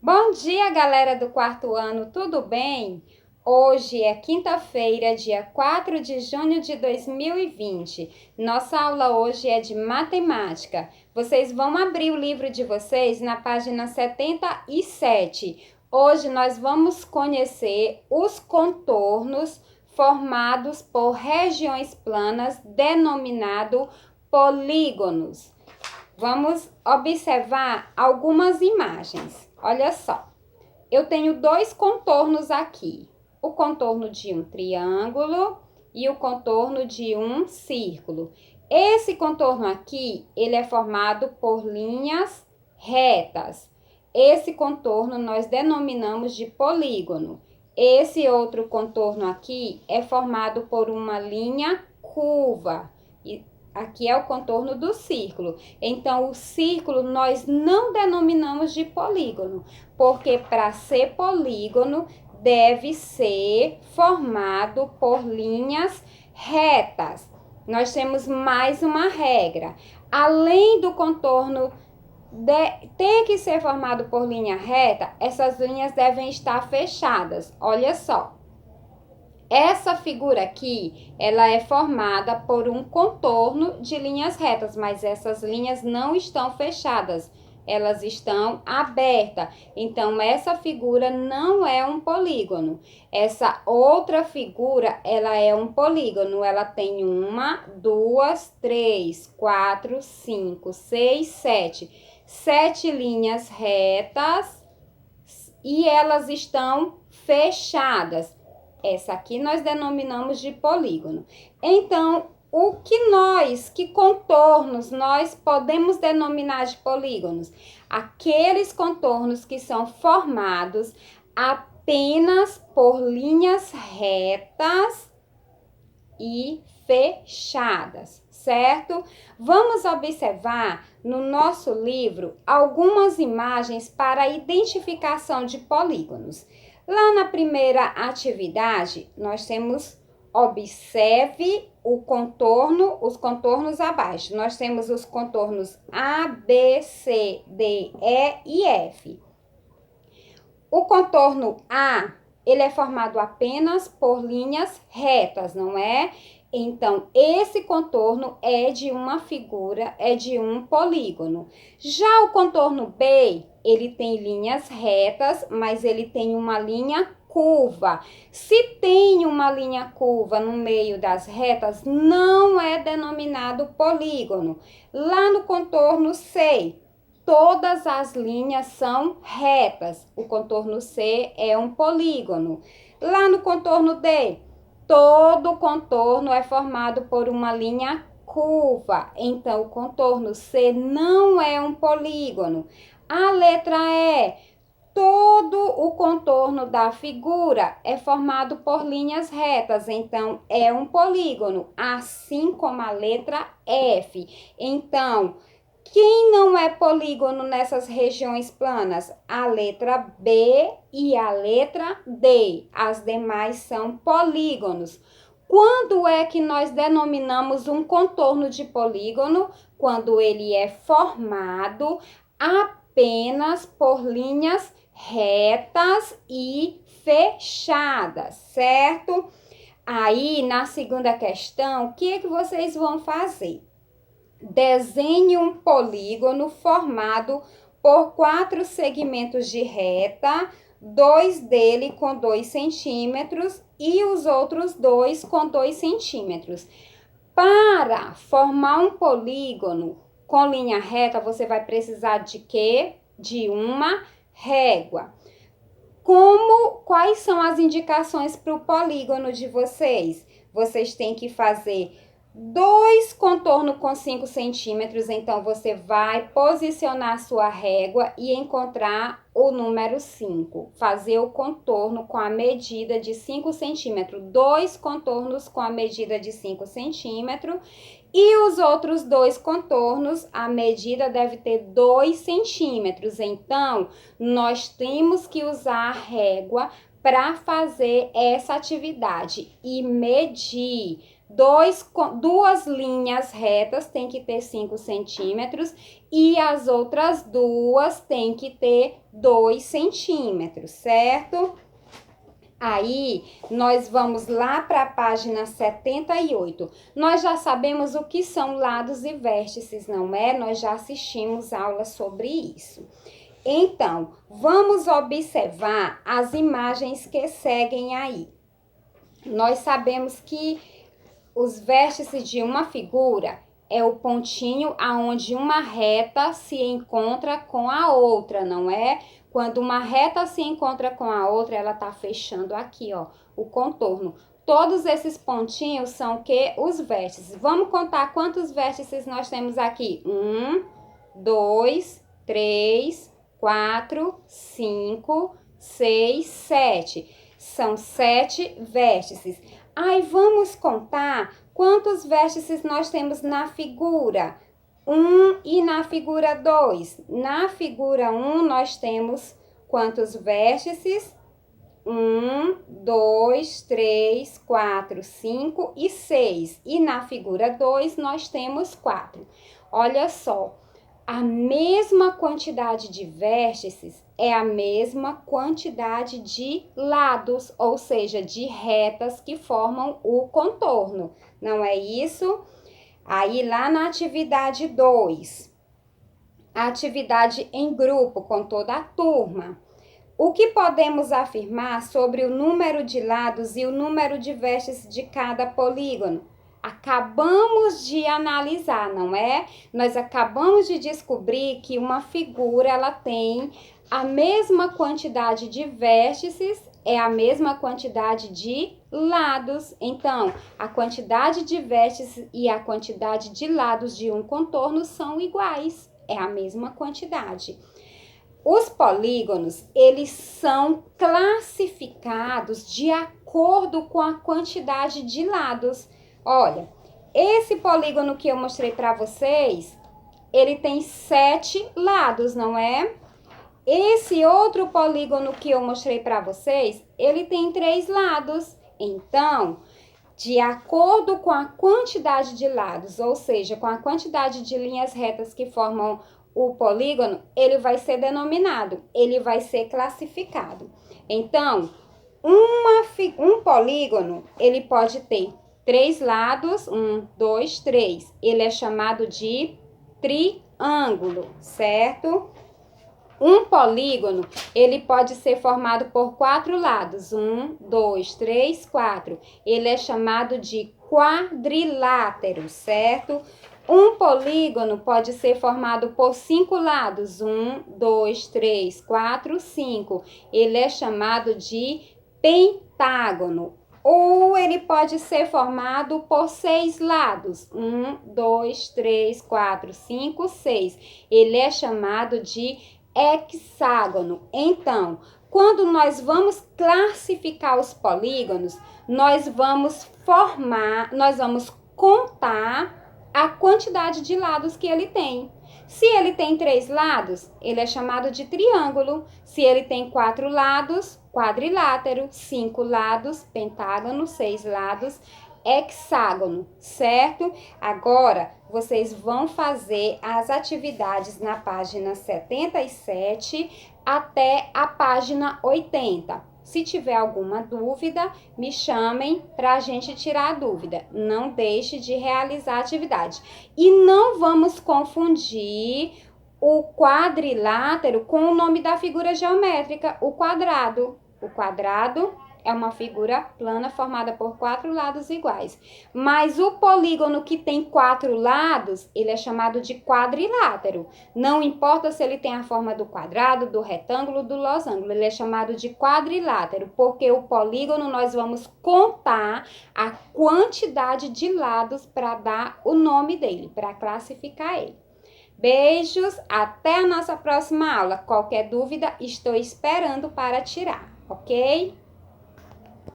Bom dia, galera do quarto ano, tudo bem? Hoje é quinta-feira, dia 4 de junho de 2020. Nossa aula hoje é de matemática. Vocês vão abrir o livro de vocês na página 77. Hoje nós vamos conhecer os contornos formados por regiões planas, denominado polígonos. Vamos observar algumas imagens. Olha só, eu tenho dois contornos aqui. O contorno de um triângulo e o contorno de um círculo. Esse contorno aqui, ele é formado por linhas retas. Esse contorno nós denominamos de polígono. Esse outro contorno aqui é formado por uma linha curva. Aqui é o contorno do círculo. Então, o círculo nós não denominamos de polígono, porque para ser polígono deve ser formado por linhas retas. Nós temos mais uma regra. Além do contorno ter que ser formado por linha reta, essas linhas devem estar fechadas. Olha só. Essa figura aqui, ela é formada por um contorno de linhas retas, mas essas linhas não estão fechadas, elas estão abertas. Então, essa figura não é um polígono. Essa outra figura, ela é um polígono. Ela tem 1, 2, 3, 4, 5, 6, 7. 7 linhas retas e elas estão fechadas. Essa aqui nós denominamos de polígono. Então, que contornos nós podemos denominar de polígonos? Aqueles contornos que são formados apenas por linhas retas e fechadas, certo? Vamos observar no nosso livro algumas imagens para a identificação de polígonos. Lá na primeira atividade, nós temos, observe o contorno, os contornos abaixo. Nós temos os contornos A, B, C, D, E e F. O contorno A, ele é formado apenas por linhas retas, não é? Então, esse contorno é de uma figura, é de um polígono. Já o contorno B, ele tem linhas retas, mas ele tem uma linha curva. Se tem uma linha curva no meio das retas, não é denominado polígono. Lá no contorno C, todas as linhas são retas. O contorno C é um polígono. Lá no contorno D, todo contorno é formado por uma linha curva. Então, o contorno C não é um polígono. A letra E, todo o contorno da figura é formado por linhas retas. Então, é um polígono, assim como a letra F. Então, quem não é polígono nessas regiões planas? A letra B e a letra D. As demais são polígonos. Quando é que nós denominamos um contorno de polígono? Quando ele é formado apenas por linhas retas e fechadas, certo? Aí, na segunda questão, o que vocês vão fazer? Desenhe um polígono formado por 4 segmentos de reta, 2 dele com 2 centímetros e os outros 2 com 2 centímetros. Para formar um polígono com linha reta, você vai precisar de quê? De uma régua. Quais são as indicações para o polígono de vocês? Vocês têm que fazer 2 contornos com 5 centímetros, então você vai posicionar a sua régua e encontrar o número 5. Fazer o contorno com a medida de 5 centímetros. 2 contornos com a medida de 5 centímetros. E os outros 2 contornos, a medida deve ter 2 centímetros. Então, nós temos que usar a régua para fazer essa atividade e medir duas linhas retas tem que ter 5 centímetros e as outras duas tem que ter 2 centímetros, certo? Aí, nós vamos lá para a página 78. Nós já sabemos o que são lados e vértices, não é? Nós já assistimos aula sobre isso. Então, vamos observar as imagens que seguem aí. Nós sabemos que os vértices de uma figura é o pontinho aonde uma reta se encontra com a outra, não é? Quando uma reta se encontra com a outra, ela tá fechando aqui, ó, o contorno. Todos esses pontinhos são o quê? Os vértices. Vamos contar quantos vértices nós temos aqui? 1, 2, 3, 4, 5, 6, 7. São 7 vértices. Aí vamos contar quantos vértices nós temos na figura 1 e na figura 2. Na figura 1 nós temos quantos vértices? 1, 2, 3, 4, 5 e 6. E na figura 2 nós temos 4. Olha só. A mesma quantidade de vértices é a mesma quantidade de lados, ou seja, de retas que formam o contorno. Não é isso? Aí, lá na atividade 2, a atividade em grupo com toda a turma. O que podemos afirmar sobre o número de lados e o número de vértices de cada polígono? Acabamos de analisar, não é? Nós acabamos de descobrir que uma figura, ela tem a mesma quantidade de vértices, é a mesma quantidade de lados. Então, a quantidade de vértices e a quantidade de lados de um contorno são iguais, é a mesma quantidade. Os polígonos, eles são classificados de acordo com a quantidade de lados. Olha, esse polígono que eu mostrei para vocês, ele tem 7 lados, não é? Esse outro polígono que eu mostrei para vocês, ele tem 3 lados. Então, de acordo com a quantidade de lados, ou seja, com a quantidade de linhas retas que formam o polígono, ele vai ser denominado, ele vai ser classificado. Então, um polígono, ele pode ter 3 lados, 1, 2, 3. Ele é chamado de triângulo, certo? Um polígono, ele pode ser formado por 4 lados. 1, 2, 3, 4. Ele é chamado de quadrilátero, certo? Um polígono pode ser formado por 5 lados. 1, 2, 3, 4, 5. Ele é chamado de pentágono. Ou ele pode ser formado por 6 lados. 1, 2, 3, 4, 5, 6. Ele é chamado de hexágono. Então, quando nós vamos classificar os polígonos, nós vamos contar a quantidade de lados que ele tem. Se ele tem 3 lados, ele é chamado de triângulo. Se ele tem 4 lados, quadrilátero. 5 lados, pentágono. 6 lados, hexágono, certo? Agora, vocês vão fazer as atividades na página 77 até a página 80. Se tiver alguma dúvida, me chamem para a gente tirar a dúvida. Não deixe de realizar a atividade. E não vamos confundir o quadrilátero com o nome da figura geométrica, o quadrado. O quadrado é uma figura plana formada por 4 lados iguais. Mas o polígono que tem 4 lados, ele é chamado de quadrilátero. Não importa se ele tem a forma do quadrado, do retângulo, do losango. Ele é chamado de quadrilátero, porque o polígono nós vamos contar a quantidade de lados para dar o nome dele, para classificar ele. Beijos, até a nossa próxima aula. Qualquer dúvida, estou esperando para tirar, ok?